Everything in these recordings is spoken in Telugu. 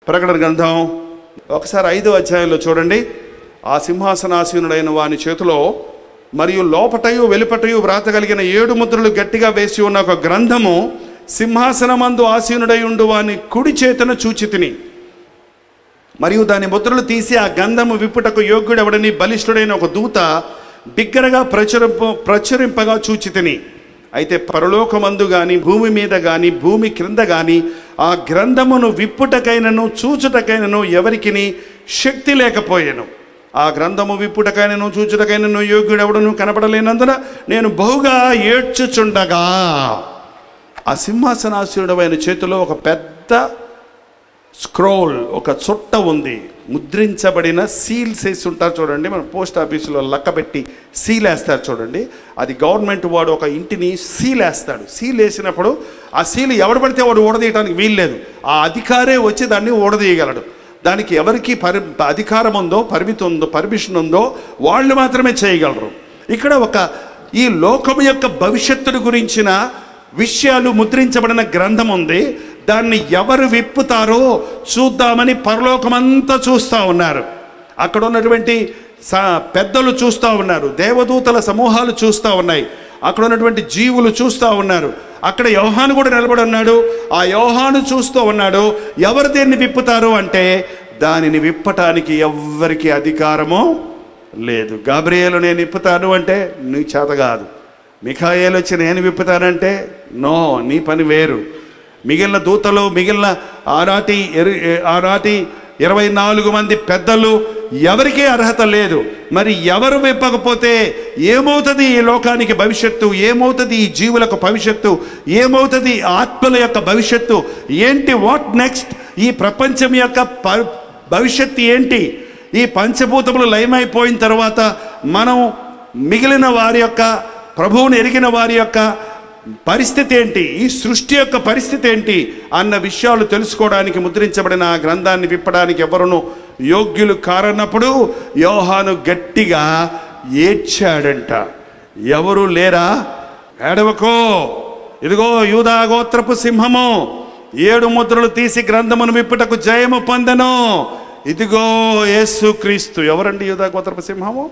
ప్రకటన గ్రంథం ఒకసారి 5వ అధ్యాయంలో చూడండి. ఆ సింహాసనాసీనుడైన వాని చేతిలో మరియు లోపటయు వెలుపటయు వ్రాతగలిగిన 7 ముద్రలు గట్టిగా వేసి ఉన్న ఒక గ్రంథము సింహాసనమందు ఆసీనుడై ఉండు వాని కుడి చేతన చూచితిని. మరియు దాని ముద్రలు తీసి ఆ గంధము విప్పుటకు యోగ్యుడెవడని బలిష్ఠుడైన ఒక దూత బిగ్గరగా ప్రచురింపగా చూచితిని. అయితే పరలోకమందు కానీ భూమి మీద కానీ భూమి క్రింద కానీ ఆ గ్రంథమును విప్పుటకైనను చూచుటకైనను ఎవరికిని శక్తి లేకపోయాను. ఆ గ్రంథము విప్పుటకైనను చూచుటకైనను యోగ్యుడెవడను కనపడలేనందున నేను బహుగా ఏడ్చుచుండగా ఆ సింహాసనాసీనుడైన చేతిలో ఒక పెద్ద స్క్రోల్, ఒక చుట్ట ఉంది, ముద్రించబడిన సీల్స్ వేసి ఉంటారు చూడండి. మన పోస్ట్ ఆఫీసులో లక్కబెట్టి సీల్ వేస్తారు చూడండి. అది గవర్నమెంట్ వాడు ఒక ఇంటిని సీల్ వేస్తాడు. సీల్ వేసినప్పుడు ఆ సీల్ ఎవడు పడితే వాడు ఊడదీయడానికి వీల్లేదు. ఆ అధికారే వచ్చి దాన్ని ఊడదీయగలడు. దానికి ఎవరికి అధికారం ఉందో, పర్మిషన్ ఉందో వాళ్ళు మాత్రమే చేయగలరు. ఇక్కడ ఈ లోకం యొక్క భవిష్యత్తును గురించిన విషయాలు ముద్రించబడిన గ్రంథం ఉంది. దాన్ని ఎవరు విప్పుతారో చూద్దామని పరలోకమంతా చూస్తూ ఉన్నారు. అక్కడ ఉన్నటువంటి పెద్దలు చూస్తూ ఉన్నారు, దేవదూతల సమూహాలు చూస్తూ ఉన్నాయి, అక్కడ ఉన్నటువంటి జీవులు చూస్తూ ఉన్నారు. అక్కడ యోహాను కూడా నిలబడి ఉన్నాడు. ఆ యోహాను చూస్తూ ఉన్నాడు. ఎవరు దేన్ని విప్పుతారు అంటే దానిని విప్పటానికి ఎవ్వరికి అధికారమో లేదు. గాబ్రియేలు నేను విప్పుతాను అంటే నీ చేత కాదు. మిఖాయేలు వచ్చి నేను విప్పుతానంటే నో, నీ పని వేరు. మిగిలిన దూతలు, మిగిలిన ఆనాటి 24 మంది పెద్దలు ఎవరికీ అర్హత లేదు. మరి ఎవరు విప్పకపోతే ఏమవుతుంది ఈ లోకానికి భవిష్యత్తు? ఏమవుతుంది ఈ జీవులకు భవిష్యత్తు? ఏమవుతుంది ఆత్మల యొక్క భవిష్యత్తు ఏంటి? What next? ఈ ప్రపంచం యొక్క భవిష్యత్తు ఏంటి? ఈ పంచభూతములు లయమైపోయిన తర్వాత మనం మిగిలిన వారి యొక్క ప్రభువుని ఎరిగిన వారి యొక్క పరిస్థితి ఏంటి? ఈ సృష్టి యొక్క పరిస్థితి ఏంటి అన్న విషయాలు తెలుసుకోవడానికి ముద్రించబడిన ఆ గ్రంథాన్ని విప్పడానికి ఎవరును యోగ్యులు కారన్నప్పుడు యోహాను గట్టిగా ఏడ్చాడంట. ఎవరు లేరా? ఏడవకో, ఇదిగో యూదా గోత్రపు సింహము 7 ముద్రలు తీసి గ్రంథమును విప్పుటకు జయము పొందెను. ఇదిగో యేసు క్రీస్తు. ఎవరండి యూదా గోత్రపు సింహము?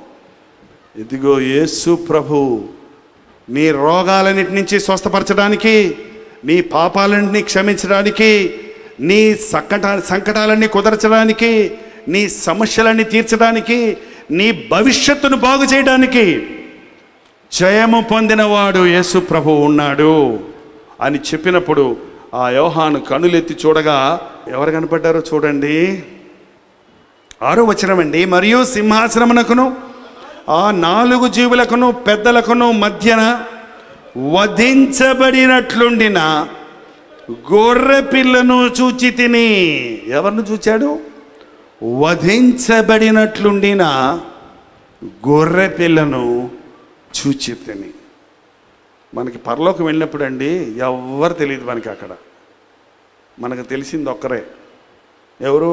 ఇదిగో యేసు ప్రభు. నీ రోగాలన్నిటి నుంచి స్వస్థపరచడానికి, నీ పాపాలన్నింటినీ క్షమించడానికి, నీ సంకటాలన్నీ కుదర్చడానికి, నీ సమస్యలన్నీ తీర్చడానికి, నీ భవిష్యత్తును బాగు చేయడానికి జయము పొందినవాడు యేసు ప్రభు ఉన్నాడు అని చెప్పినప్పుడు ఆ యోహాను కనులెత్తి చూడగా ఎవరు కనపడ్డారో చూడండి. 6వ వచనం అండి. మరియు సింహాసనమునకును ఆ 4 జీవులకును పెద్దలకును మధ్యన వధించబడినట్లుండిన గొర్రె పిల్లను చూచి తిని. ఎవరిని చూచాడు? వధించబడినట్లుండిన గొర్రె పిల్లను చూచి తిని. మనకి పరలోకం వెళ్ళినప్పుడు అండి ఎవ్వరు తెలియదు మనకి. అక్కడ మనకు తెలిసింది ఒక్కరే. ఎవరు?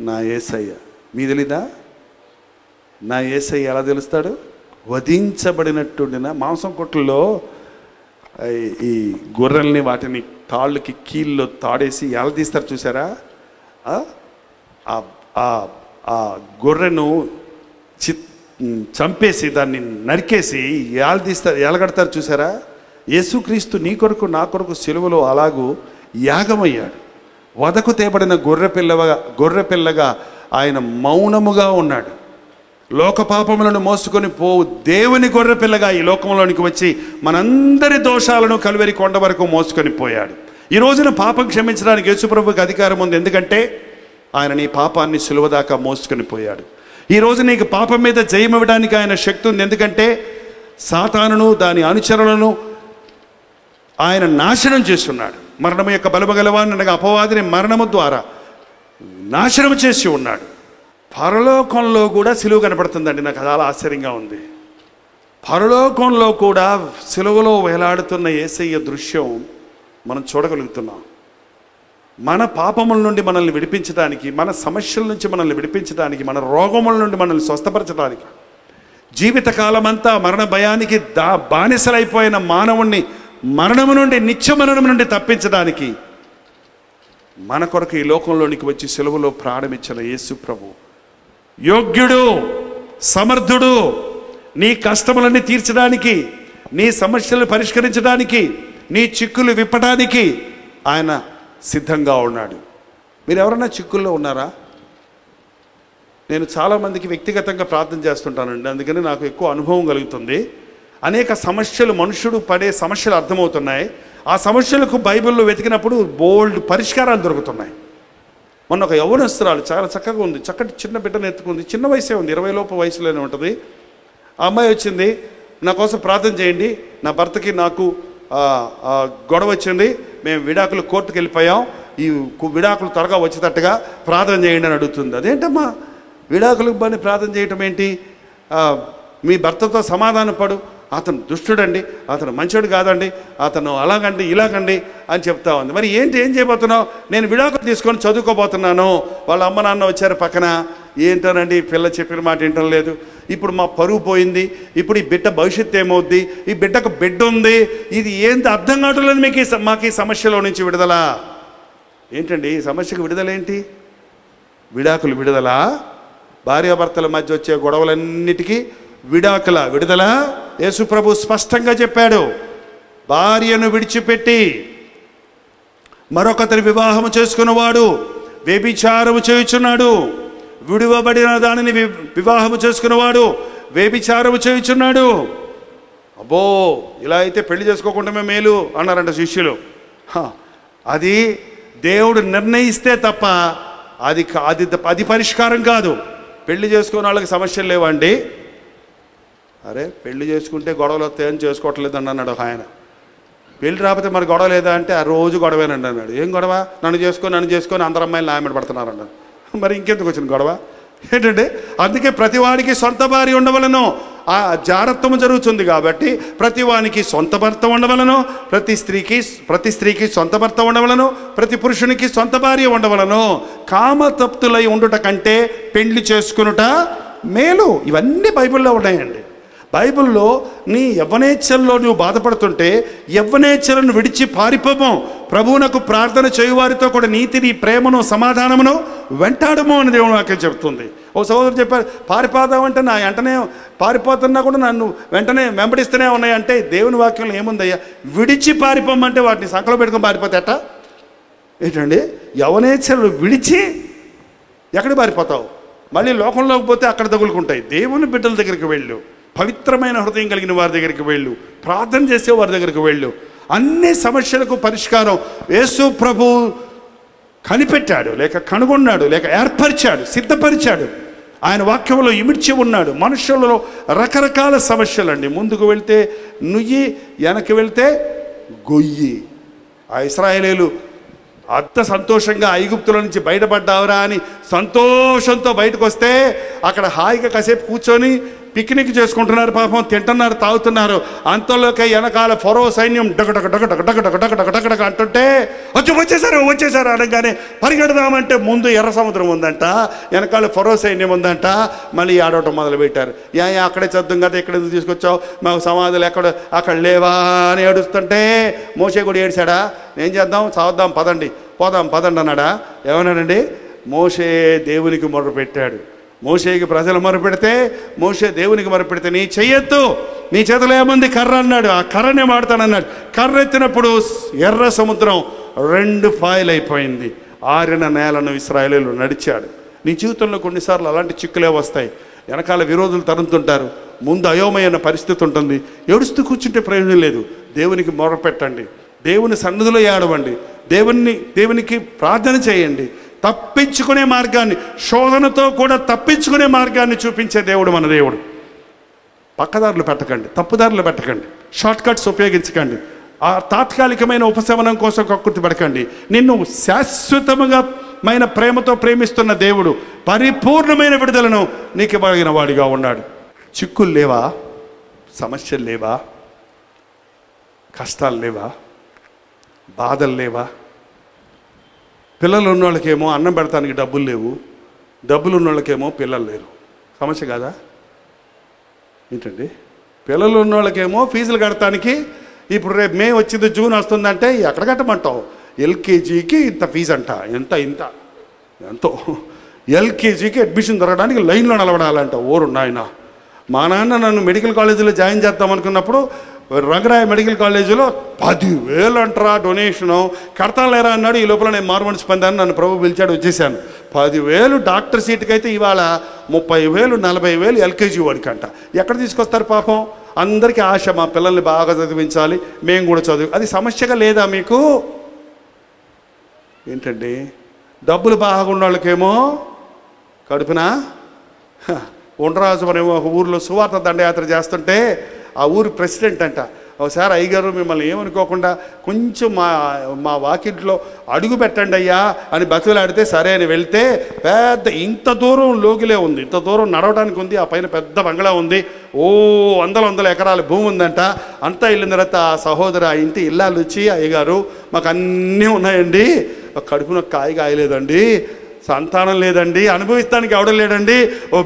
నా యేసయ్య. మీ తెలీదా? నా యేసయ్య ఎలా తెలుస్తాడు? వధించబడినట్టుండిన మాంసం కొట్టుల్లో ఈ గొర్రెల్ని వాటిని తాళ్ళకి కీళ్ళు తాడేసి ఎలా తీస్తారు చూసారా? ఆ గొర్రెను చంపేసి దాన్ని నరికేసి ఎలగడతారు చూసారా? యేసుక్రీస్తు నీ కొరకు నా కొరకు సిలువలో అలాగూ యాగమయ్యాడు. వదకు తేబడిన గొర్రె పిల్లగా ఆయన మౌనముగా ఉన్నాడు. లోక పాపములను మోసుకొని పోవు దేవుని గొర్రె పిల్లగా ఈ లోకంలోనికి వచ్చి మనందరి దోషాలను కలువరి కొండ వరకు మోసుకొని పోయాడు. ఈ రోజున పాపం క్షమించడానికి యేసుప్రభుకి అధికారం ఉంది. ఎందుకంటే ఆయన నీ పాపాన్ని సిలువ దాకా మోసుకొని పోయాడు. ఈరోజు నీకు పాపం మీద జయం ఇవ్వడానికి ఆయన శక్తి ఉంది. ఎందుకంటే సాతానును దాని అనుచరులను ఆయన నాశనం చేస్తున్నాడు. మరణము యొక్క బలము గలవాన్ని అనగా అపవాదిని మరణము ద్వారా నాశనం చేసి ఉన్నాడు. పరలోకంలో కూడా సిలువ కనపడుతుందండి. నాకు చాలా ఆశ్చర్యంగా ఉంది. పరలోకంలో కూడా సిలువలో వేలాడుతున్న యేసయ్య దృశ్యం మనం చూడగలుగుతున్నాం. మన పాపముల నుండి మనల్ని విడిపించడానికి, మన సమస్యల నుంచి మనల్ని విడిపించడానికి, మన రోగముల నుండి మనల్ని స్వస్థపరచడానికి, జీవితకాలం అంతా మరణ భయానికి బానిసలైపోయిన మానవుణ్ణి మరణము నుండి, నిత్య మరణం నుండి తప్పించడానికి మన కొరకు ఈ లోకంలోనికి వచ్చి సిలువలో ప్రాణమిచ్చిన యేసు ప్రభు యోగ్యుడు, సమర్థుడు, నీ కష్టములన్నీ తీర్చడానికి, నీ సమస్యలు పరిష్కరించడానికి, నీ చిక్కులు విప్పడానికి ఆయన సిద్ధంగా ఉన్నాడు. మీరు ఎవరైనా చిక్కుల్లో ఉన్నారా? నేను చాలామందికి వ్యక్తిగతంగా ప్రార్థన చేస్తుంటానండి, అందుకని నాకు ఎక్కువ అనుభవం కలుగుతుంది. అనేక సమస్యలు, మనుషుడు పడే సమస్యలు అర్థమవుతున్నాయి. ఆ సమస్యలకు బైబిల్లో వెతికినప్పుడు బోల్డ్ పరిష్కారాలు దొరుకుతున్నాయి. మొన్న ఒక యవ్వనస్తురాలు చాలా చక్కగా ఉంది, చక్కటి చిన్న బిడ్డను ఎత్తుకుంది, చిన్న వయసే ఉంది, 20 లోపు వయసులోనే ఉంటుంది. ఆ అమ్మాయి వచ్చింది, నా కోసం ప్రార్థన చేయండి, నా భర్తకి నాకు గొడవ వచ్చింది, మేము విడాకులు కోర్టుకు వెళ్ళిపోయాం, ఈ విడాకులు త్వరగా వచ్చేటట్టుగా ప్రార్థన చేయండి అని అడుగుతుంది. అదేంటమ్మా విడాకులకు పని ప్రార్థన చేయటం ఏంటి? మీ భర్తతో సమాధాన పడు, అతను దుష్టుడండి, అతను మంచోడు కాదండి, అతను అలాగండి ఇలాగండి అని చెప్తా ఉంది. మరి ఏం చేయబోతున్నావు? నేను విడాకులు తీసుకొని చదువుకోబోతున్నాను, వాళ్ళ అమ్మ నాన్న వచ్చారు పక్కన, ఏంటోనండి పిల్ల చెప్పిన మాట వింటం లేదు, ఇప్పుడు మా పరువు పోయింది, ఇప్పుడు ఈ బిడ్డ భవిష్యత్తు ఏమవుద్ది, ఈ బిడ్డకు బిడ్డ ఉంది, ఇది ఏంటి అర్థం కావట్లేదు మీకు, మాకు ఈ సమస్యలో నుంచి విడుదల ఏంటండి? ఈ సమస్యకు విడుదల ఏంటి? విడాకులు విడుదల, భార్యాభర్తల మధ్య వచ్చే గొడవలన్నిటికీ విడుదల యేసు ప్రభు స్పష్టంగా చెప్పాడు. భార్యను విడిచిపెట్టి మరొకతని వివాహము చేసుకున్నవాడు వ్యభిచారము చేయుచున్నాడు, విడువబడిన దానిని వివాహము చేసుకున్నవాడు వ్యభిచారము చేయుచున్నాడు. అబ్బో, ఇలా అయితే పెళ్లి చేసుకోకుండా మేలు అన్నారంట శిష్యులు. అది దేవుడు నిర్ణయిస్తే తప్ప అది పరిష్కారం కాదు. పెళ్లి చేసుకునే వాళ్ళకి సమస్యలు లేవండి. అరే పెళ్లి చేసుకుంటే గొడవలు వస్తాయని చేసుకోవట్లేదండి అన్నాడు ఒక ఆయన. పెళ్లి రాకపోతే మరి గొడవ లేదా అంటే ఆ రోజు గొడవేనండి అన్నాడు. ఏం గొడవ? నన్ను చేసుకొని అందరు అమ్మాయిలు నాయమని పడుతున్నారు అన్నాడు. మరి ఇంకెందుకు వచ్చిన గొడవ ఏంటంటే? అందుకే ప్రతివాడికి సొంత భార్య ఉండవలను, ఆ జారత్వం జరుగుతుంది కాబట్టి ప్రతివానికి సొంత భర్త ఉండవలను, ప్రతి స్త్రీకి సొంత భర్త ఉండవలను, ప్రతి పురుషునికి సొంత భార్య ఉండవలను. కామతప్తులై ఉండుట కంటే పెళ్లి చేసుకునుట మేలు. ఇవన్నీ బైబిల్లో ఉన్నాయండి. బైబిల్లో నీ యవ్వనేచ్ఛల్లో నువ్వు బాధపడుతుంటే యవ్వనేచ్ఛలను విడిచి పారిపోము, ప్రభువునకు ప్రార్థన చేయువారితో కూడా నీతిని, ప్రేమను, సమాధానమును వెంటాడము అని దేవుని వాక్యం చెప్తుంది. ఓ సహోదరు చెప్పారు, పారిపోదామంటే నా వెంటనే పారిపోతున్నా కూడా నన్ను వెంటనే వెంబడిస్తూనే ఉన్నాయంటే దేవుని వాక్యంలో ఏముందయ్యా? విడిచి పారిపోమంటే వాటిని సంకలో పెట్టుకొని పారిపోతేట ఏంటండి? యవ్వనేచ్ఛలు విడిచి ఎక్కడికి పారిపోతావు? మళ్ళీ లోకంలోకి పోతే అక్కడ తగులుకుంటాయి. దేవుని బిడ్డల దగ్గరికి వెళ్ళు, పవిత్రమైన హృదయం కలిగిన వారి దగ్గరికి వెళ్ళు, ప్రార్థన చేసే వారి దగ్గరికి వెళ్ళు. అన్ని సమస్యలకు పరిష్కారం యేసు ప్రభు కనిపెట్టాడు, లేక కనుగొన్నాడు, లేక ఏర్పరిచాడు, సిద్ధపరిచాడు. ఆయన వాక్యంలో ఇమిడ్చి ఉన్నాడు. మనుషులలో రకరకాల సమస్యలండి. ముందుకు వెళ్తే నుయ్యి, వెనక్కి వెళ్తే గొయ్యి. ఆ ఇశ్రాయేలీయులు అంత సంతోషంగా ఐగుప్తుల నుంచి బయటపడ్డావురా అని సంతోషంతో బయటకు వస్తే అక్కడ హాయిగా కాసేపు కూర్చొని పిక్నిక్ చేసుకుంటున్నారు, పాపం తింటున్నారు, తాగుతున్నారు. అంతలోకి వెనకాల ఫరో సైన్యం డగడగ డగడగ డగడగ డగడగ డగడగ అంటుంటే వచ్చేసారు అనగానే పరిగెడదామంటే ముందు ఎర్ర సముద్రం ఉందంట, వెనకాల ఫరో సైన్యం ఉందంట. మళ్ళీ ఆడవటం మొదలుపెట్టారు. అక్కడే చదువు కదా, ఇక్కడ ఎందుకు తీసుకొచ్చావు, మాకు సమాధులు అక్కడ లేవా అని ఏడుస్తుంటే మోషే కూడా ఏడ్చాడా? ఏం చేద్దాం, చావద్దాం, పోదాం పదండి అన్నాడా? ఏమన్నాడండి? మోషే దేవునికి మొర్రపెట్టాడు. మోషేకి ప్రజలు మొరపెడితే మోషే దేవునికి మొరపెడితే నీ చెయ్యొద్దు, నీ చేతిలో ఏముంది? కర్ర అన్నాడు. ఆ కర్రనే వాడతానన్నాడు. కర్ర ఎత్తినప్పుడు ఎర్ర సముద్రం 2 పాయలు అయిపోయింది. ఆరిన నేలను ఇశ్రాయేలీయులు నడిచాడు. నీ జీవితంలో కొన్నిసార్లు అలాంటి చిక్కులే వస్తాయి. వెనకాల విరోధులు తరుముతుంటారు, ముందు అయోమయమైన పరిస్థితి ఉంటుంది. ఏడుస్తూ కూర్చుంటే ప్రయోజనం లేదు. దేవునికి మొరపెట్టండి, దేవుని సన్నిధిలో ఏడవండి, దేవునికి ప్రార్థన చేయండి. తప్పించుకునే మార్గాన్ని, శోధనతో కూడా తప్పించుకునే మార్గాన్ని చూపించే దేవుడు మన దేవుడు. పక్కదారులు పెట్టకండి, తప్పుదారులు పెట్టకండి, షార్ట్ కట్స్ ఉపయోగించకండి, ఆ తాత్కాలికమైన ఉపశమనం కోసం కక్కుర్తి పడకండి. నిన్ను శాశ్వతమైన ప్రేమతో ప్రేమిస్తున్న దేవుడు పరిపూర్ణమైన విడుదలను నీకు ఇవ్వగలిగిన వాడిగా ఉన్నాడు. చిక్కులు లేవా? సమస్యలు లేవా? కష్టాలు లేవా? బాధలు లేవా? పిల్లలు ఉన్న వాళ్ళకేమో అన్నం పెడతానికి డబ్బులు లేవు, డబ్బులు ఉన్న వాళ్ళకేమో పిల్లలు లేరు. సమస్య కాదా ఏంటండి? పిల్లలు ఉన్న వాళ్ళకేమో ఫీజులు కడటానికి ఇప్పుడు రేపు మే వచ్చింది, జూన్ వస్తుందంటే ఎక్కడ కట్టమంటావు? ఎల్కేజీకి ఇంత ఫీజు అంట, ఎంతో ఎల్కేజీకి అడ్మిషన్ దొరకడానికి లైన్లో నిలబడాలంట. నాయన, మా నాన్న నన్ను మెడికల్ కాలేజీలో జాయిన్ చేద్దాం అనుకున్నప్పుడు రంగరాయ మెడికల్ కాలేజీలో 10,000 అంటారా డొనేషను, కడతాలేరా అన్నాడు. ఈ లోపల నేను మారుమనసు పొందాను, నన్ను ప్రభు పిలిచాడు, వచ్చేసాను. 10,000 డాక్టర్ సీట్కి అయితే ఇవాళ 30,000 40,000 ఎల్కేజీ వాడికి అంట. ఎక్కడ తీసుకొస్తారు పాపం? అందరికీ ఆశ, మా పిల్లల్ని బాగా చదివించాలి, మేము కూడా అది సమస్యగా లేదా మీకు? ఏంటండి, డబ్బులు బాగున్న వాళ్ళకేమో కడుపునా ఉండరాజు మరేమో ఒక ఊరిలో సువార్త దండయాత్ర చేస్తుంటే ఆ ఊరి ప్రెసిడెంట్ అంట, ఒకసారి అయ్యగారు మిమ్మల్ని ఏమనుకోకుండా కొంచెం మా వాకిట్లో అడుగు పెట్టండి అయ్యా అని బతులాడితే సరే అని వెళ్తే పెద్ద ఇంత దూరం లోగిలే ఉంది, ఇంత దూరం నడవడానికి ఉంది, ఆ పైన పెద్ద బంగ్లా ఉంది, వందల ఎకరాల భూమి ఉందంట. అంతా వెళ్ళిన తర్వాత ఆ సహోదరు ఆ ఇంటి ఇల్లాలు వచ్చి, అయ్యగారు మాకు అన్నీ ఉన్నాయండి, కడుపున కాయలేదండి, సంతానం లేదండి, అనుభవిస్తానికి ఎవడం లేదండి,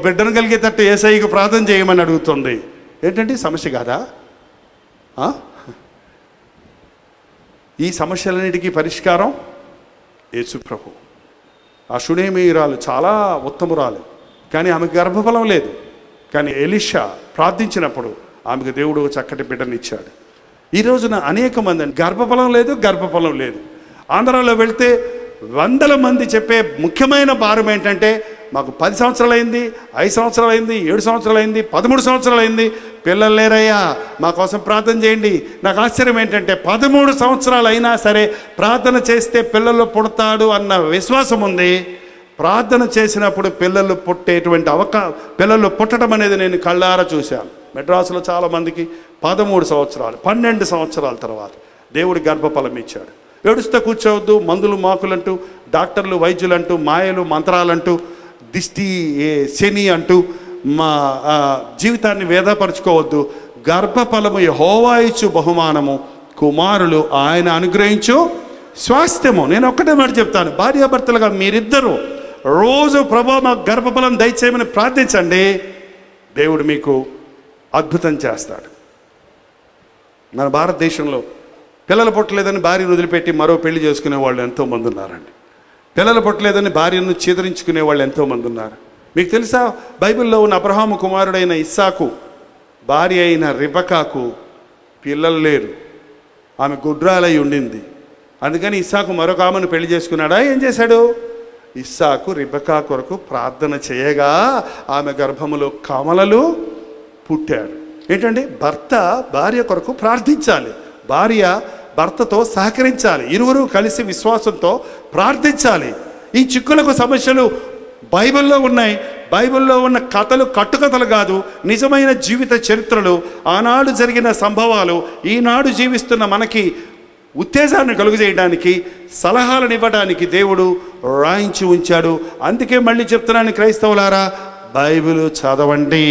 బిడ్డను కలిగేటట్టు యేసయ్యకు ప్రార్థన చేయమని అడుగుతుంది. ఏంటంటే సమస్య కాదా? ఈ సమస్యలన్నిటికీ పరిష్కారం యేసు ప్రభు. ఆ షునేమీయురాలు చాలా ఉత్తమురాలు, కానీ ఆమెకు గర్భఫలం లేదు. కానీ ఎలీషా ప్రార్థించినప్పుడు ఆమెకు దేవుడు చక్కటి బిడ్డనిచ్చాడు. ఈ రోజున అనేక మంది గర్భఫలం లేదు. ఆంధ్రాలో వెళ్తే 100 మంది చెప్పే ముఖ్యమైన భారం ఏంటంటే, మాకు 10 సంవత్సరాలు అయింది, 5 సంవత్సరాలు అయింది, 7 సంవత్సరాలు అయింది, 13 సంవత్సరాలు అయింది, పిల్లలు లేరయ్యా, మా కోసం ప్రార్థన చేయండి. నాకు ఆశ్చర్యం ఏంటంటే 13 సంవత్సరాలు అయినా సరే ప్రార్థన చేస్తే పిల్లలు పుడతాడు అన్న విశ్వాసం ఉంది. ప్రార్థన చేసినప్పుడు పిల్లలు పుట్టేటువంటి పిల్లలు పుట్టడం అనేది నేను కళ్ళారా చూశాను. మెడ్రాసులో చాలామందికి 13 సంవత్సరాలు 12 సంవత్సరాల తర్వాత దేవుడి గర్భఫలం ఇచ్చాడు. ఏడుస్తూ కూర్చోవద్దు, మందులు మాకులంటూ, డాక్టర్లు వైద్యులంటూ, మాయలు మంత్రాలంటూ, దిష్టి శని అంటూ మా జీవితాన్ని వేదపరుచుకోవద్దు. గర్భఫలము యెహోవా ఇచ్చు బహుమానము, కుమారులు ఆయన అనుగ్రహించు స్వాస్థ్యము. నేను ఒక్కటే మాట చెప్తాను, భార్యాభర్తలుగా మీరిద్దరూ రోజు ప్రభు మాకు గర్భఫలం దయచేయమని ప్రార్థించండి, దేవుడు మీకు అద్భుతం చేస్తాడు. మన భారతదేశంలో పిల్లలు పుట్టలేదని భార్యను వదిలిపెట్టి మరో పెళ్లి చేసుకునే వాళ్ళు ఎంతోమంది ఉన్నారండి. పిల్లలు పుట్టలేదని భార్యను చీదరించుకునే వాళ్ళు ఎంతోమంది ఉన్నారు. మీకు తెలుసా, బైబిల్లో ఉన్న అబ్రహాము కుమారుడైన ఇస్సాకు భార్య అయిన రిబకాకు పిల్లలు లేరు, ఆమె గుడ్రాలై ఉండింది. అందుకని ఇస్సాకు మరొక ఆమెను పెళ్లి చేసుకున్నాడా? ఏం చేశాడు? ఇస్సాకు రిబకా కొరకు ప్రార్థన చేయగా ఆమె గర్భములో కమలలు పుట్టాడు. ఏంటంటే, భర్త భార్య కొరకు ప్రార్థించాలి, భార్య భర్తతో సహకరించాలి, ఇరువురు కలిసి విశ్వాసంతో ప్రార్థించాలి. ఈ చిక్కులకు సమస్యలు బైబిల్లో ఉన్నాయి. బైబిల్లో ఉన్న కథలు కట్టుకథలు కాదు, నిజమైన జీవిత చరిత్రలు, ఆనాడు జరిగిన సంభవాలు ఈనాడు జీవిస్తున్న మనకి ఉత్తేజాన్ని కలుగజేయడానికి, సలహాలను ఇవ్వడానికి దేవుడు రాయించి ఉంచాడు. అందుకే మళ్ళీ చెప్తున్నాను, క్రైస్తవులారా, బైబిల్ చదవండి,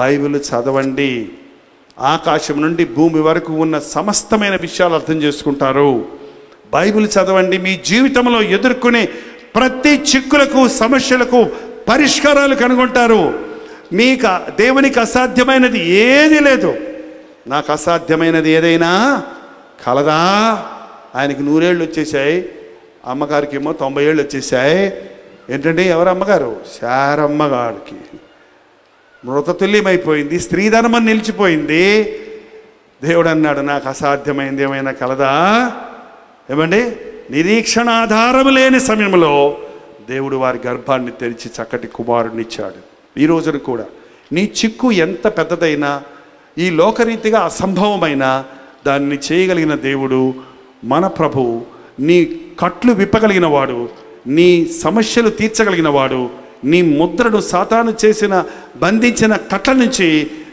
బైబిల్ చదవండి. ఆకాశం నుండి భూమి వరకు ఉన్న సమస్తమైన విషయాలు అర్థం చేసుకుంటారు. బైబిల్ చదవండి. మీ జీవితంలో ఎదుర్కొనే ప్రతి చిక్కులకు సమస్యలకు పరిష్కారాలు కనుగొంటారు. మీకు దేవునికి అసాధ్యమైనది ఏది లేదు. నాకు అసాధ్యమైనది ఏదైనా కలదా? ఆయనకి 100 ఏళ్ళు వచ్చేసాయి, అమ్మగారికి ఏమో 90 ఏళ్ళు వచ్చేసాయి. ఏంటంటే, ఎవరు అమ్మగారు? శారమ్మగారికి మృతతుల్యమైపోయింది, స్త్రీధర్మం నిలిచిపోయింది. దేవుడు అన్నాడు, నాకు అసాధ్యమైంది ఏమైనా కలదా? ఏమండి, నిరీక్షణ ఆధారం లేని సమయంలో దేవుడు వారి గర్భాన్ని తెరిచి చక్కటి కుమారుడిని ఇచ్చాడు. ఈ రోజున కూడా నీ చిక్కు ఎంత పెద్దదైనా, ఈ లోకరీతిగా అసంభవమైన దాన్ని చేయగలిగిన దేవుడు మన ప్రభు. నీ కట్లు విప్పగలిగిన వాడు, నీ సమస్యలు తీర్చగలిగిన వాడు, నీ ముద్రను సాతాను చేసిన బంధించిన కట్ల నుంచి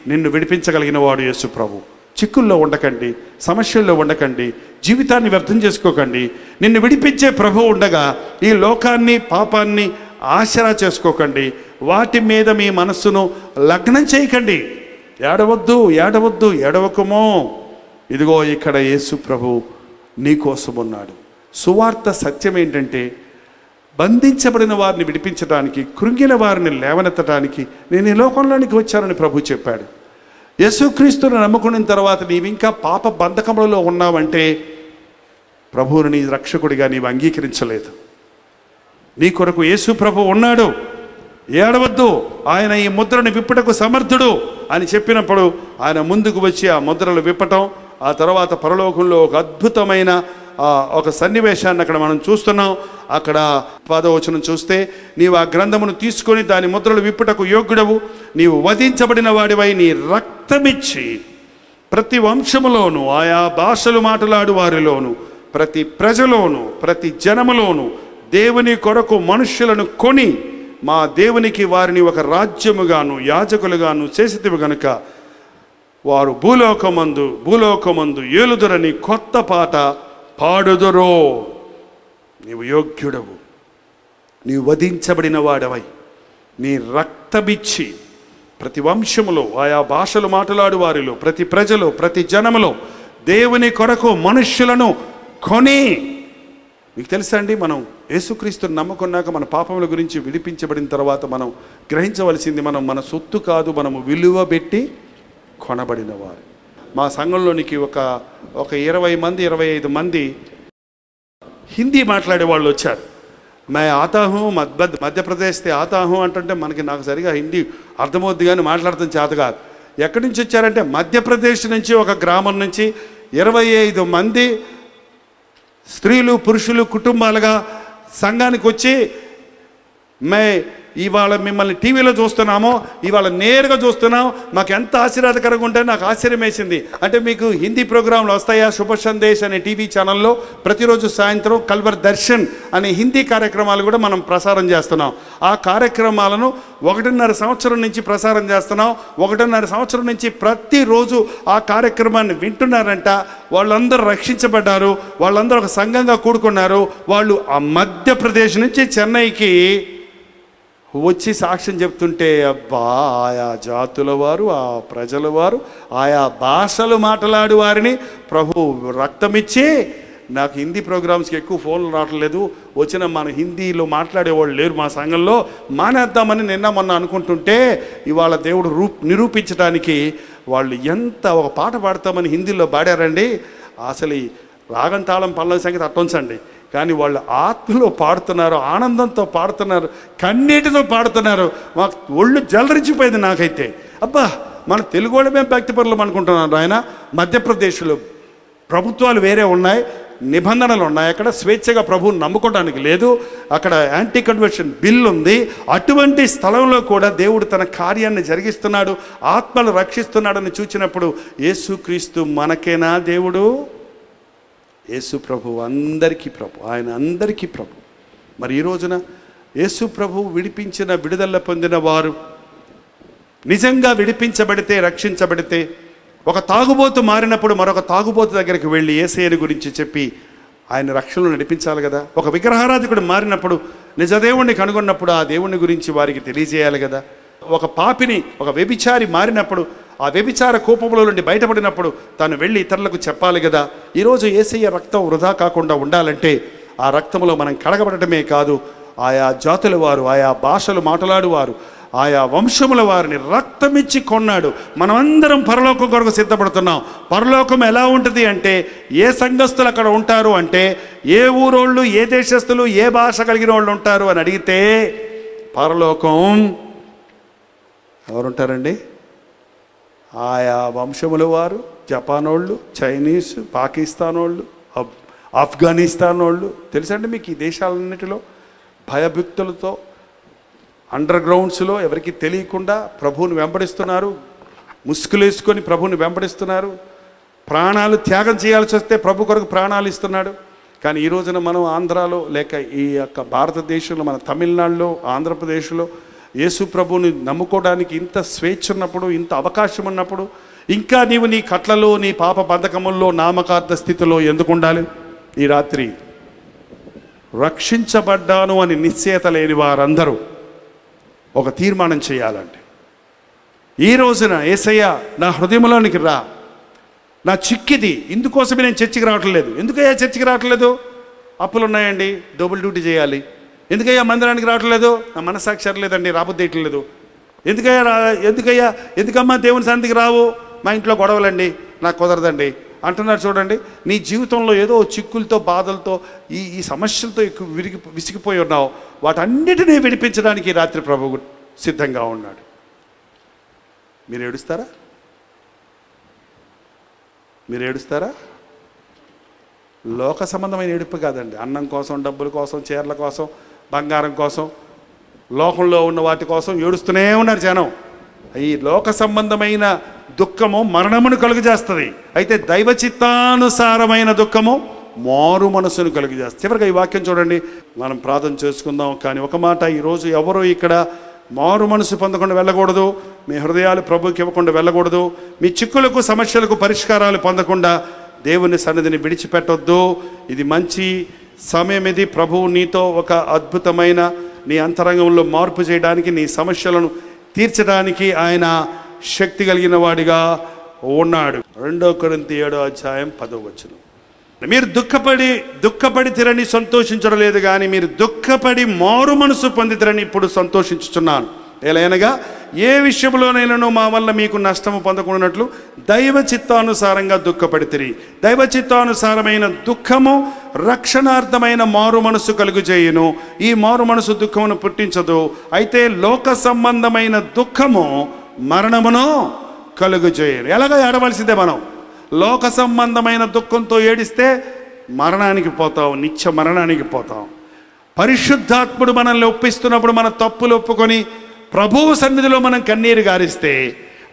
నిన్ను విడిపించగలిగిన వాడు యేసు ప్రభు. చిక్కుల్లో ఉండకండి, సమస్యల్లో ఉండకండి, జీవితాన్ని వ్యర్థం చేసుకోకండి. నిన్ను విడిపించే ప్రభు ఉండగా ఈ లోకాన్ని పాపాన్ని ఆసరా చేసుకోకండి. వాటి మీద మీ మనస్సును లగ్నం చేయకండి. ఏడవకుమో, ఇదిగో ఇక్కడ యేసు ప్రభు నీ కోసం ఉన్నాడు. సువార్త సత్యం ఏంటంటే, బంధించబడిన వారిని విడిపించడానికి, కృంగిన వారిని లేవనెత్తడానికి నేను ఈ లోకంలోనికి వచ్చానని ప్రభు చెప్పాడు. యేసుక్రీస్తును నమ్ముకున్న తర్వాత నీవింకా పాప బంధకములలో ఉన్నావంటే ప్రభువుని నీ రక్షకుడిగా నీవు అంగీకరించలేదు. నీ కొరకు యేసు ప్రభు ఉన్నాడు, ఏడవద్దు, ఆయన ఈ ముద్రను విప్పుటకు సమర్థుడు అని చెప్పినప్పుడు ఆయన ముందుకు వచ్చి ఆ ముద్రలు విప్పటం, ఆ తర్వాత పరలోకంలో ఒక అద్భుతమైన ఒక సన్నివేశాన్ని అక్కడ మనం చూస్తున్నాం. అక్కడ 10వ వచనం చూస్తే, నీవు ఆ గ్రంథమును తీసుకొని దాని ముద్రలు విప్పుటకు యోగ్యుడవు, నీవు వధించబడిన వాడివై నీ రక్తమిచ్చి ప్రతి వంశములోను, ఆయా భాషలు మాట్లాడు వారిలోను, ప్రతి ప్రజలోను, ప్రతి జనములోను దేవుని కొరకు మనుష్యులను కొని మా దేవునికి వారిని ఒక రాజ్యముగాను యాజకులుగాను చేసితివి గనుక వారు భూలోకమందు ఏలుదురని కొత్త పాట పాడుదురో. నీవు యోగ్యుడవు, నీవు వధించబడిన వాడవై నీ రక్తమిచ్చి ప్రతి వంశములో, ఆయా భాషలు మాట్లాడు వారిలో, ప్రతి ప్రజలు, ప్రతి జనములో దేవుని కొరకు మనుష్యులను కొని. మీకు తెలుసా అండి, మనం యేసుక్రీస్తుని నమ్ముకున్నాక మన పాపముల గురించి విడిపించబడిన తర్వాత మనం గ్రహించవలసింది, మనం మన సొత్తు కాదు, మనము విలువ పెట్టి కొనబడిన వారు. మా సంఘంలోనికి ఒక 20 మంది 25 మంది హిందీ మాట్లాడే వాళ్ళు వచ్చారు. మే ఆతా హూ మధ్యప్రదేశ్ ఆతా హూ అంటుంటే నాకు సరిగా హిందీ అర్థమవుద్ది కానీ మాట్లాడటం చేత కాదు. ఎక్కడి నుంచి వచ్చారంటే మధ్యప్రదేశ్ నుంచి, ఒక గ్రామం నుంచి 25 మంది స్త్రీలు పురుషులు కుటుంబాలుగా సంఘానికి వచ్చి, ఇవాళ మిమ్మల్ని టీవీలో చూస్తున్నామో, ఇవాళ నేరుగా చూస్తున్నాం, మాకు ఎంత ఆశీర్వాదకరంగా ఉంటే నాకు ఆశ్చర్యం వేసింది. అంటే మీకు హిందీ ప్రోగ్రాంలు వస్తాయా? శుభ సందేశ్ అనే టీవీ ఛానల్లో ప్రతిరోజు సాయంత్రం కల్వర్ దర్శన్ అనే హిందీ కార్యక్రమాలు కూడా మనం ప్రసారం చేస్తున్నాం. ఆ కార్యక్రమాలను 1.5 సంవత్సరం నుంచి ప్రసారం చేస్తున్నాం. 1.5 సంవత్సరం నుంచి ప్రతిరోజు ఆ కార్యక్రమాన్ని వింటున్నారంట. వాళ్ళందరూ రక్షించబడ్డారు, వాళ్ళందరూ ఒక సంఘంగా కూడుకున్నారు. వాళ్ళు ఆ మధ్యప్రదేశ్ నుంచి చెన్నైకి వచ్చి సాక్ష్యం చెప్తుంటే, అబ్బా, ఆయా జాతుల వారు, ఆ ప్రజల వారు, ఆయా భాషలు మాట్లాడు వారిని ప్రభు రక్తమిచ్చి, నాకు హిందీ ప్రోగ్రామ్స్కి ఎక్కువ ఫోన్లు రావట్లేదు, వచ్చిన మన హిందీలో మాట్లాడేవాళ్ళు లేరు మా సంఘంలో, మానేద్దామని నిన్న మొన్న అనుకుంటుంటే ఇవాళ దేవుడు నిరూపించడానికి వాళ్ళు ఎంత ఒక పాట పాడతామని హిందీలో పాడారండి. అసలు ఈ రాగం తాళం పల్లవి సంగతి అట్టుంచండి, కానీ వాళ్ళు ఆత్మలో పాడుతున్నారు, ఆనందంతో పాడుతున్నారు, కన్నీటితో పాడుతున్నారు. మాకు ఒళ్ళు జలరించిపోయింది నాకైతే. అబ్బా, మన తెలుగు వాళ్ళు మేము భక్తిపరులం అనుకుంటున్నారు. ఆయన మధ్యప్రదేశ్లో ప్రభుత్వాలు వేరే ఉన్నాయి, నిబంధనలు ఉన్నాయి, అక్కడ స్వేచ్ఛగా ప్రభువుని నమ్ముకోవడానికి లేదు, అక్కడ యాంటీ కన్వర్షన్ బిల్ ఉంది. అటువంటి స్థలంలో కూడా దేవుడు తన కార్యాన్ని జరిగిస్తున్నాడు, ఆత్మలు రక్షిస్తున్నాడని చూచినప్పుడు, యేసుక్రీస్తు మనకేనా దేవుడు? యేసు ప్రభు అందరికీ ప్రభు, ఆయన అందరికీ ప్రభు. మరి ఈ రోజున యేసు ప్రభు విడిపించిన, విడుదల పొందిన వారు నిజంగా విడిపించబడితే, రక్షించబడితే, ఒక తాగుబోతు మారినప్పుడు మరొక తాగుబోతు దగ్గరికి వెళ్ళి యేసయ్యని గురించి చెప్పి ఆయన రక్షణలో నడిపించాలి కదా. ఒక విగ్రహారాధికుడు మారినప్పుడు, నిజదేవుణ్ణి కనుగొన్నప్పుడు ఆ దేవుని గురించి వారికి తెలియజేయాలి కదా. ఒక పాపిని, ఒక వ్యభిచారి మారినప్పుడు, ఆ వ్యభిచార కోపంలో నుండి బయటపడినప్పుడు తాను వెళ్ళి ఇతరులకు చెప్పాలి కదా. ఈరోజు యేసయ్య రక్తం వృధా కాకుండా ఉండాలంటే ఆ రక్తంలో మనం కడగబడటమే కాదు, ఆయా జాతుల వారు, ఆయా భాషలు మాట్లాడువారు, ఆయా వంశముల వారిని రక్తమిచ్చి కొన్నాడు. మనమందరం పరలోకం కొరకు సిద్ధపడుతున్నాం. పరలోకం ఎలా ఉంటుంది అంటే, ఏ సంఘస్థులు అక్కడ ఉంటారు అంటే, ఏ ఊరోళ్ళు, ఏ దేశస్థులు, ఏ భాష కలిగిన వాళ్ళు ఉంటారు అని అడిగితే, పరలోకం ఎవరుంటారండి? ఆయా వంశముల వారు, జపాన్ వాళ్ళు, చైనీస్, పాకిస్తాన్ వాళ్ళు, ఆఫ్ఘనిస్తాన్ వాళ్ళు. తెలుసండి మీకు ఈ దేశాలన్నిటిలో భయభక్తులతో అండర్ గ్రౌండ్స్లో ఎవరికి తెలియకుండా ప్రభువుని వెంబడిస్తున్నారు, ముసుగులేసుకొని ప్రభువుని వెంబడిస్తున్నారు, ప్రాణాలు త్యాగం చేయాల్సి వస్తే ప్రభు కొరకు ప్రాణాలు ఇస్తున్నాడు. కానీ ఈ రోజున మనం ఆంధ్రాలో, లేక ఈ యొక్క భారతదేశంలో, మన తమిళనాడులో, ఆంధ్రప్రదేశ్లో యేసు ప్రభువుని నమ్ముకోవడానికి ఇంత స్వేచ్ఛ ఉన్నప్పుడు, ఇంత అవకాశం ఉన్నప్పుడు, ఇంకా నీవు నీ కట్లలో, నీ పాప బంధకముల్లో, నామకార్థ స్థితిలో ఎందుకు ఉండాలి? ఈ రాత్రి రక్షించబడ్డాను అని నిశ్చయత లేని వారందరూ ఒక తీర్మానం చేయాలంటే, ఈ రోజున యేసయ్య నా హృదయంలోనికి రా, నా చిక్కిది, ఇందుకోసమే నేను చర్చికి రావట్లేదు. ఎందుకయ్యా చర్చికి రావట్లేదు? అప్పులు ఉన్నాయండి, డబుల్ డ్యూటీ చేయాలి. ఎందుకయ్యా మందిరానికి రావట్లేదు? నా మనస్సాక్షి లేదండి, రాబోద్దేయట్లేదు. ఎందుకమ్మా దేవుని సన్నిధికి రావు? మా ఇంట్లో గొడవలండి, నాకు కుదరదండి. అంటున్నారు చూడండి. నీ జీవితంలో ఏదో చిక్కులతో బాధలతో ఈ సమస్యలతో ఎక్కువ విసిగిపోయి ఉన్నావు. వాటన్నిటినీ విడిపించడానికి రాత్రి ప్రభువు సిద్ధంగా ఉన్నాడు. మీరు ఏడుస్తారా? మీరు ఏడుస్తారా? లోక సంబంధమైన ఏడుపు కాదండి. అన్నం కోసం, డబ్బుల కోసం, చీరల కోసం, బంగారం కోసం, లోకంలో ఉన్న వాటి కోసం ఏడుస్తూనే ఉన్నారు జనం. ఈ లోక సంబంధమైన దుఃఖము మరణమును కలుగజేస్తుంది. అయితే దైవ చిత్తానుసారమైన దుఃఖము మారు మనసును కలుగజేస్తుంది. చివరిగా ఈ వాక్యం చూడండి, మనం ప్రార్థన చేసుకుందాం. కానీ ఒక మాట, ఈరోజు ఎవరో ఇక్కడ మారు మనసు పొందకుండా వెళ్ళకూడదు. మీ హృదయాలు ప్రభుకి ఇవ్వకుండా వెళ్ళకూడదు. మీ చిక్కులకు సమస్యలకు పరిష్కారాలు పొందకుండా దేవుని సన్నిధిని విడిచిపెట్టొద్దు. ఇది మంచి సమయం. ఇది ప్రభువు నీతో ఒక అద్భుతమైన నీ అంతరంగంలో మార్పు చేయడానికి, నీ సమస్యలను తీర్చడానికి ఆయన శక్తి కలిగిన వాడిగా ఉన్నాడు. 2 కొరింథీ 7:10. మీరు దుఃఖపడి తిరని సంతోషించడం లేదు, కానీ మీరు దుఃఖపడి మారు మనసు పొందితిరని ఇప్పుడు సంతోషించుచున్నాను. ఎలాగనగా ఏ విషయంలోనైనాను మా వల్ల మీకు నష్టము పొందకున్నట్లు దైవ చిత్తానుసారంగా దుఃఖపడితిరి. దైవ చిత్తానుసారమైన దుఃఖము రక్షణార్థమైన మారు మనసు కలుగుచేయును. ఈ మారు మనసు దుఃఖమును పుట్టించదు. అయితే లోక సంబంధమైన దుఃఖము మరణమును కలుగుచేయును. ఎలాగో ఏడవలసిందే మనం. లోక సంబంధమైన దుఃఖంతో ఏడిస్తే మరణానికి పోతాం, నిత్య మరణానికి పోతాం. పరిశుద్ధాత్ముడు మనల్ని ఒప్పిస్తున్నప్పుడు మన తప్పులు ఒప్పుకొని ప్రభువు సన్నిధిలో మనం కన్నీరు గారిస్తే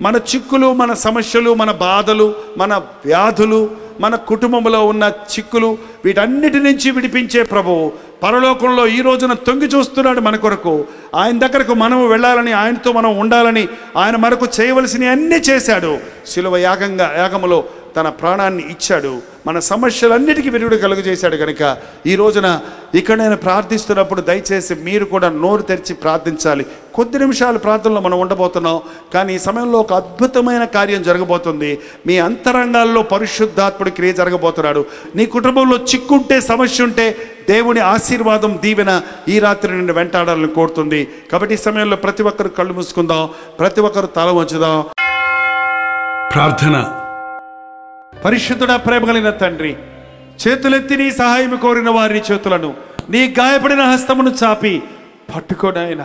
మన చిక్కులు, మన సమస్యలు, మన బాధలు, మన వ్యాధులు, మన కుటుంబంలో ఉన్న చిక్కులు, వీటన్నిటి నుంచి విడిపించే ప్రభువు పరలోకంలో ఈ రోజున తొంగి చూస్తున్నాడు మన కొరకు. ఆయన దగ్గరకు మనం వెళ్ళాలని, ఆయనతో మనం ఉండాలని ఆయన మనకు చేయవలసినవి అన్నీ చేశాడు. శిలువ యాగములో తన ప్రాణాన్ని ఇచ్చాడు. మన సమస్యలన్నిటికీ విరుగుడు కలుగజేశాడు. కనుక ఈ రోజున ఇక్కడ నేను ప్రార్థిస్తున్నప్పుడు దయచేసి మీరు కూడా నోరు తెరిచి ప్రార్థించాలి. కొద్ది నిమిషాలు ప్రార్థనలో మనం ఉండబోతున్నాం, కానీ ఈ సమయంలో ఒక అద్భుతమైన కార్యం జరగబోతుంది. మీ అంతరంగాల్లో పరిశుద్ధాత్ముడి క్రియ జరగబోతున్నాడు. నీ కుటుంబంలో చిక్కుంటే, సమస్య ఉంటే దేవుని ఆశీర్వాదం, దీవెన ఈ రాత్రి నిన్ను వెంటాడాలని కోరుతుంది. కాబట్టి ఈ సమయంలో ప్రతి ఒక్కరు కళ్ళు మూసుకుందాం, ప్రతి ఒక్కరు తల వంచుదాం. ప్రార్థన. పరిశుద్ధుడా, ప్రేమ కలిగిన తండ్రి, చేతులెత్తి నీ సహాయం కోరిన వారి చేతులను నీ గాయపడిన హస్తమును చాపి పట్టుకోనాయన.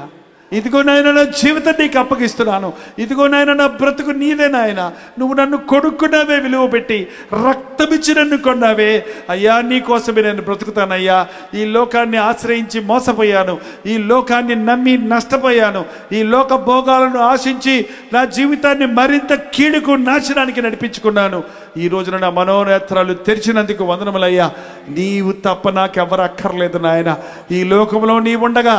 ఇదిగో నాయన, నా జీవితం నీకు అప్పగిస్తున్నాను. ఇదిగో నాయన, నా బ్రతుకు నీదే నాయన. నువ్వు నన్ను కొనుక్కున్నావే, విలువ పెట్టి రక్తమిచ్చి నన్ను కొన్నావే అయ్యా. నీ కోసమే నేను బ్రతుకుతానయ్యా. ఈ లోకాన్ని ఆశ్రయించి మోసపోయాను, ఈ లోకాన్ని నమ్మి నష్టపోయాను, ఈ లోక భోగాలను ఆశించి నా జీవితాన్ని మరింత కీడుకు, నాశనానికి నడిపించుకున్నాను. ఈ రోజున నా మనోనేత్రాలు తెరిచినందుకు వందనములయ్యా. నీవు తప్ప నాకెవ్వరు అక్కర్లేదు నాయన. ఈ లోకంలో నీవు ఉండగా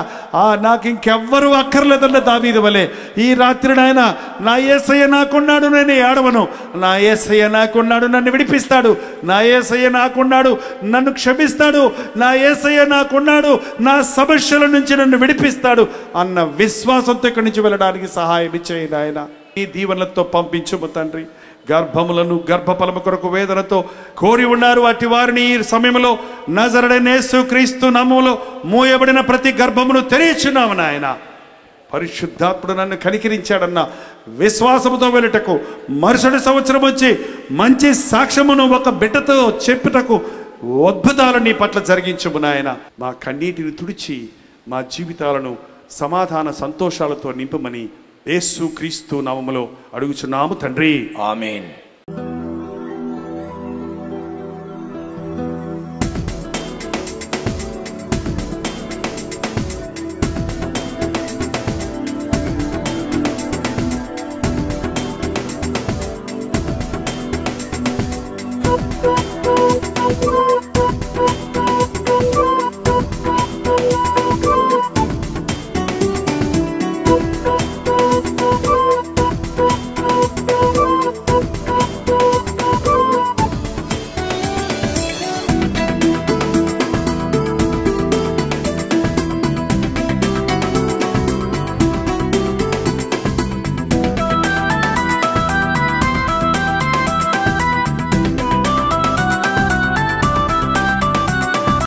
నాకు ఇంకెవ్వరు అక్కర్లేదన్న దావీదు వలె ఈ రాత్రి నాయన, నా యేసయ్య నాకున్నాడు, నేను ఏడవను. నా యేసయ్య నాకున్నాడు, నన్ను విడిపిస్తాడు. నా యేసయ్య నాకున్నాడు, నన్ను క్షమిస్తాడు. నా యేసయ్య నాకున్నాడు, నా సమస్యల నుంచి నన్ను విడిపిస్తాడు అన్న విశ్వాసంతో ఇక్కడి నుంచి వెళ్ళడానికి సహాయం ఇచ్చేయి నాయన. ఈ దీవెనలతో పంపించుము తండ్రి. గర్భములను, గర్భఫలము కొరకు వేదనతో కోరి ఉన్నారు అట్టి వారిని ఈ సమయంలో నజరేయుడైన యేసుక్రీస్తు నామములో మూయబడిన ప్రతి గర్భమును తెరిచున్నాము నాయన. పరిశుద్ధాత్ముడు నన్ను కనికరించాడన్న విశ్వాసముతో వెళ్ళటకు, మరుసటి సంవత్సరం వచ్చి మంచి సాక్ష్యమును ఒక బిడ్డతో చెప్పుటకు అద్భుతాలు నీ పట్ల జరిగించుము నాయన. మా కన్నీటిని తుడిచి మా జీవితాలను సమాధాన సంతోషాలతో నింపమని యేసుక్రీస్తు నామములో అడుగుచున్నాము తండ్రి. ఆమేన్.